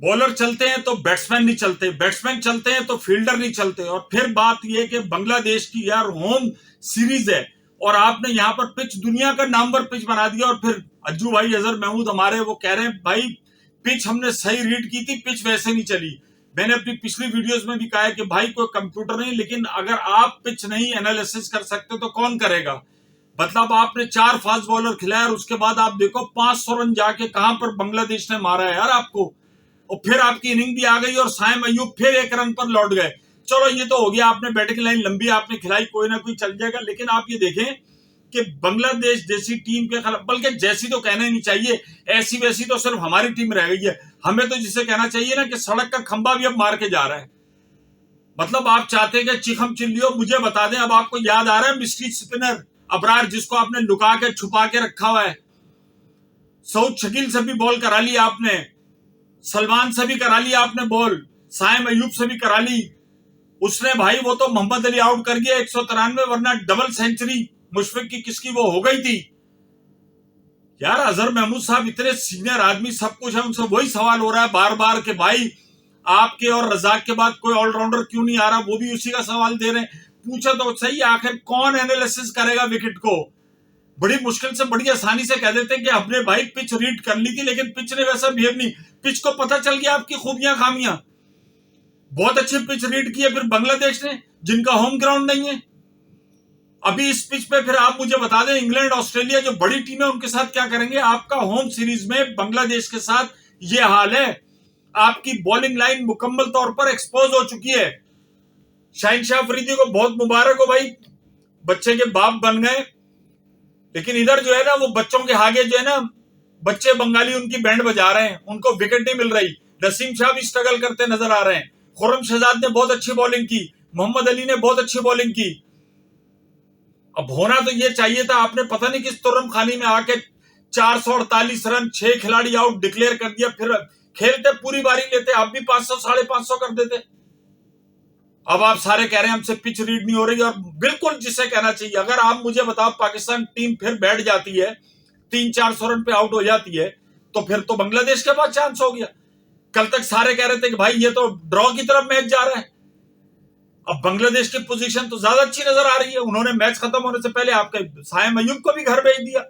Bowler चलते हैं तो बैट्समैन नहीं चलते, बैट्समैन चलते हैं तो फील्डर नहीं चलते। और फिर बात यह है कि बांग्लादेश की यार होम सीरीज है और आपने यहाँ पर पिच दुनिया का नंबर पिच बना दिया। और फिर अज्जू भाई अजहर महमूद हमारे वो कह रहे हैं भाई पिच हमने सही रीड की थी, पिच वैसे नहीं चली। मैंने अपनी पिछली वीडियोस में भी कहा है कि भाई कोई कंप्यूटर नहीं, लेकिन अगर आप पिच नहीं एनालिसिस कर सकते तो कौन करेगा। मतलब आपने 4 फास्ट बॉलर खिलाया और उसके बाद आप देखो 500 रन जाके कहां पर बांग्लादेश ने मारा है यार आपको। और फिर आपकी इनिंग भी आ गई और साइम अयूब फिर 1 रन पर लौट गए। चलो ये तो हो गया, आपने बैटिंग लाइन लंबी आपने खिलाई, कोई ना कोई चल जाएगा। लेकिन आप ये देखें कि बांग्लादेश जैसी टीम के खिलाफ, बल्कि जैसी तो कहना ही नहीं चाहिए, ऐसी वैसी तो सिर्फ हमारी टीम रह गई है। हमें तो जिसे कहना चाहिए ना कि सड़क का खंबा भी अब मार के जा रहा है। मतलब आप चाहते हैं कि चिखम चिल्लियो मुझे बता दें, अब आपको याद आ रहा है मिस्ट्री स्पिनर अबरार, जिसको आपने लुका के छुपा के रखा हुआ है। सऊद शकील से भी बॉल करा ली आपने, सलमान से भी करा ली आपने बॉल, साइम अयूब से भी करा ली। उसने भाई वो तो मोहम्मद अली आउट कर गया 193, वरना डबल सेंचुरी मुशफिक की किसकी वो हो गई थी। यार अजहर महमूद साहब इतने सीनियर आदमी, सब कुछ है, उनसे वही सवाल हो रहा है बार बार कि भाई आपके और रजाक के बाद कोई ऑलराउंडर क्यों नहीं आ रहा, वो भी उसी का सवाल दे रहे हैं। पूछा तो सही, आखिर कौन एनालिसिस करेगा विकेट को। बड़ी मुश्किल से बड़ी आसानी से कह देते हैं कि हमने भाई पिच रीड कर ली थी, लेकिन पिच ने वैसा बिहेव नहीं। पिच को पता चल गया आपकी खूबियां खामियां। बहुत अच्छी पिच रीड की है फिर बांग्लादेश ने, जिनका होम ग्राउंड नहीं है। अभी इस पिच पे फिर आप मुझे बता दें इंग्लैंड ऑस्ट्रेलिया जो बड़ी टीम है उनके साथ क्या करेंगे। आपका होम सीरीज में बांग्लादेश के साथ ये हाल है। आपकी बॉलिंग लाइन मुकम्मल तौर पर एक्सपोज हो चुकी है। शाहिनशाह अफरीदी को बहुत मुबारक हो भाई, बच्चे के बाप बन गए। लेकिन इधर जो है ना वो बच्चों के आगे जो है ना बच्चे बंगाली उनकी बैंड बजा रहे हैं, उनको विकेट नहीं मिल रही। नसीम शाह भी स्ट्रगल करते नजर आ रहे हैं। खुर्रम शहजाद ने बहुत अच्छी बॉलिंग की, मोहम्मद अली ने बहुत अच्छी बॉलिंग की। अब होना तो ये चाहिए था, आपने पता नहीं किस तुरम खानी में आके 448 रन 6 खिलाड़ी आउट डिक्लेयर कर दिया। फिर खेलते पूरी बारी लेते, आप भी 500 550 कर देते। अब आप सारे कह रहे हैं हमसे पिच रीड नहीं हो रही, और बिल्कुल जिसे कहना चाहिए। अगर आप मुझे बताओ पाकिस्तान टीम फिर बैठ जाती है 300-400 रन पे आउट हो जाती है, तो फिर तो बांग्लादेश के पास चांस हो गया। कल तक सारे कह रहे थे कि भाई ये तो ड्रॉ की तरफ मैच जा रहा है। अब बांग्लादेश की पोजीशन तो ज्यादा अच्छी नजर आ रही है। उन्होंने मैच खत्म होने से पहले आपके साइम अयूब को भी घर भेज दिया।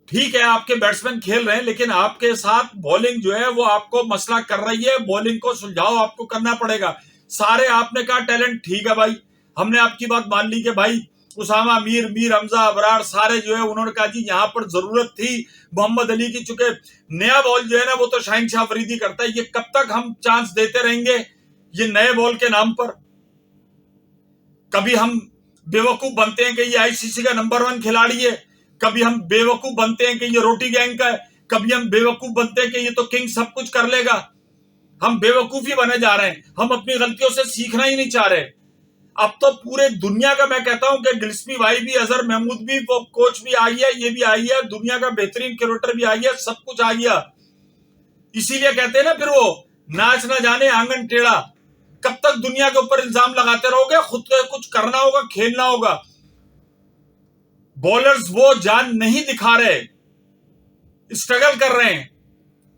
ठीक है आपके बैट्समैन खेल रहे हैं, लेकिन आपके साथ बॉलिंग जो है वो आपको मसला कर रही है। बॉलिंग को सुलझाव आपको करना पड़ेगा। सारे आपने कहा टैलेंट ठीक है भाई, हमने आपकी बात मान ली कि भाई उसामा मीर, मीर हमजा, अबरार सारे जो है उन्होंने कहा जी यहां पर जरूरत थी मोहम्मद अली की, चुके नया बॉल जो है ना वो तो शाहिनशाह अफरीदी करता है। ये कब तक हम चांस देते रहेंगे ये नए बॉल के नाम पर। कभी हम बेवकूफ बनते हैं कि ये आईसीसी का नंबर 1 खिलाड़ी है, कभी हम बेवकूफ बनते हैं कि ये रोटी गैंग का है, कभी हम बेवकूफ बनते हैं कि ये तो किंग सब कुछ कर लेगा। हम बेवकूफी बने जा रहे हैं, हम अपनी गलतियों से सीखना ही नहीं चाह रहे। अब तो पूरे दुनिया का मैं कहता हूं कि गिल्स्पी भाई भी, अजहर महमूद भी, वो कोच भी आ गया, ये भी आ गया, दुनिया का बेहतरीन क्रिकेटर भी आ गया, सब कुछ आ गया। इसीलिए कहते हैं ना फिर वो नाच ना जाने आंगन टेढ़ा। कब तक दुनिया के ऊपर इल्जाम लगाते रहोगे, खुद को कुछ करना होगा, खेलना होगा। बॉलर्स वो जान नहीं दिखा रहे, स्ट्रगल कर रहे हैं।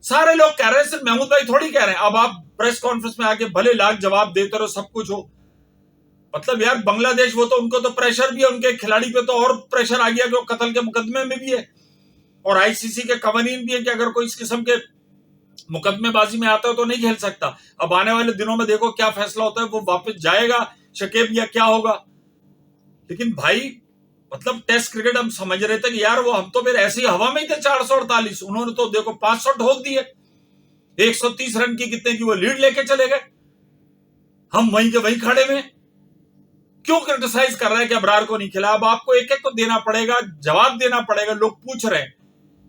सारे लोग कह रहे हैं, सिर्फ महमूद भाई थोड़ी कह रहे हैं। अब आप प्रेस कॉन्फ्रेंस में आके भले लाख जवाब देते रहो, सब कुछ हो, मतलब यार बांग्लादेश वो तो उनको तो प्रेशर भी है, उनके खिलाड़ी पे तो और प्रेशर आ गया कि वो कत्ल के मुकदमे में भी है, और आईसीसी के कवानीन भी है कि अगर कोई इस किस्म के मुकदमेबाजी में आता है तो नहीं खेल सकता। अब आने वाले दिनों में देखो क्या फैसला होता है, वो वापस जाएगा शकीब या क्या होगा। लेकिन भाई मतलब टेस्ट क्रिकेट हम समझ रहे थे कि यार वो हम तो फिर ऐसी हवा में ही थे 448, उन्होंने तो देखो 500 ठोक दिए, 130 रन की कितने की वो लीड लेके चले गए। हम वहीं के वहीं खड़े में क्यों क्रिटिसाइज कर रहे हैं कि अबरार को नहीं खिला। अब आपको एक एक को देना पड़ेगा, जवाब देना पड़ेगा। लोग पूछ रहे हैं,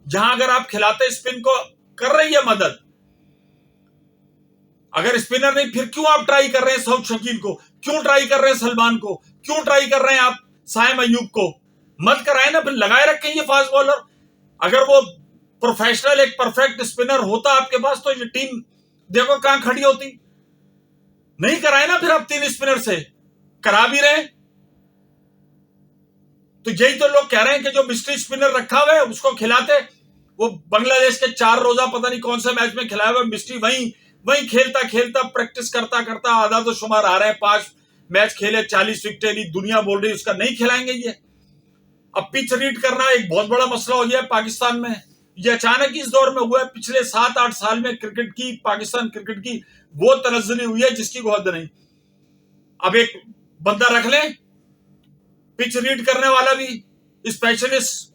जहां अगर आप खिलाते स्पिन को कर रही है मदद, अगर स्पिनर नहीं फिर क्यों आप ट्राई कर रहे हैं सऊद शकील को, क्यों ट्राई कर रहे हैं सलमान को, क्यों ट्राई कर रहे हैं आप साइम अयूब को। मत कराए ना, फिर लगाए रखें ये फास्ट बॉलर। अगर वो प्रोफेशनल एक परफेक्ट स्पिनर होता आपके पास तो ये टीम देखो कहां खड़ी होती। नहीं कराए ना फिर आप 3 स्पिनर से, करा भी रहे। तो यही तो लोग कह रहे हैं कि जो मिस्ट्री स्पिनर रखा हुआ है उसको खिलाते, वो बांग्लादेश के 4 रोजा पता नहीं कौन से मैच में खिलाया हुआ मिस्ट्री वहीं खेलता खेलता प्रैक्टिस करता करता आधा तो शुमार आ रहे हैं, 5 मैच खेले 40 विकेटें ली, दुनिया बोल रही है उसका नहीं खिलाएंगे ये। अब पिच रीड करना एक बहुत बड़ा मसला हो गया पाकिस्तान में। ये अचानक इस दौर में हुआ है, पिछले 7-8 साल में क्रिकेट की, पाकिस्तान क्रिकेट की वो तनज़्ज़ुली हुई है जिसकी कोई हद नहीं। अब एक बंदा रख ले पिच रीड करने वाला भी, स्पेशलिस्ट,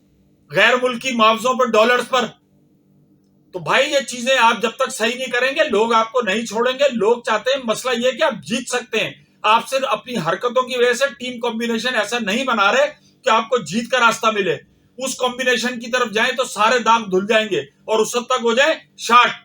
गैर मुल्की मुआवजों पर, डॉलर्स पर। तो भाई ये चीजें आप जब तक सही नहीं करेंगे लोग आपको नहीं छोड़ेंगे। लोग चाहते हैं, मसला ये कि आप जीत सकते हैं, आप सिर्फ अपनी हरकतों की वजह से टीम कॉम्बिनेशन ऐसा नहीं बना रहे कि आपको जीत का रास्ता मिले। उस कॉम्बिनेशन की तरफ जाए तो सारे दाग धुल जाएंगे और उस हद तक हो जाए शार्ट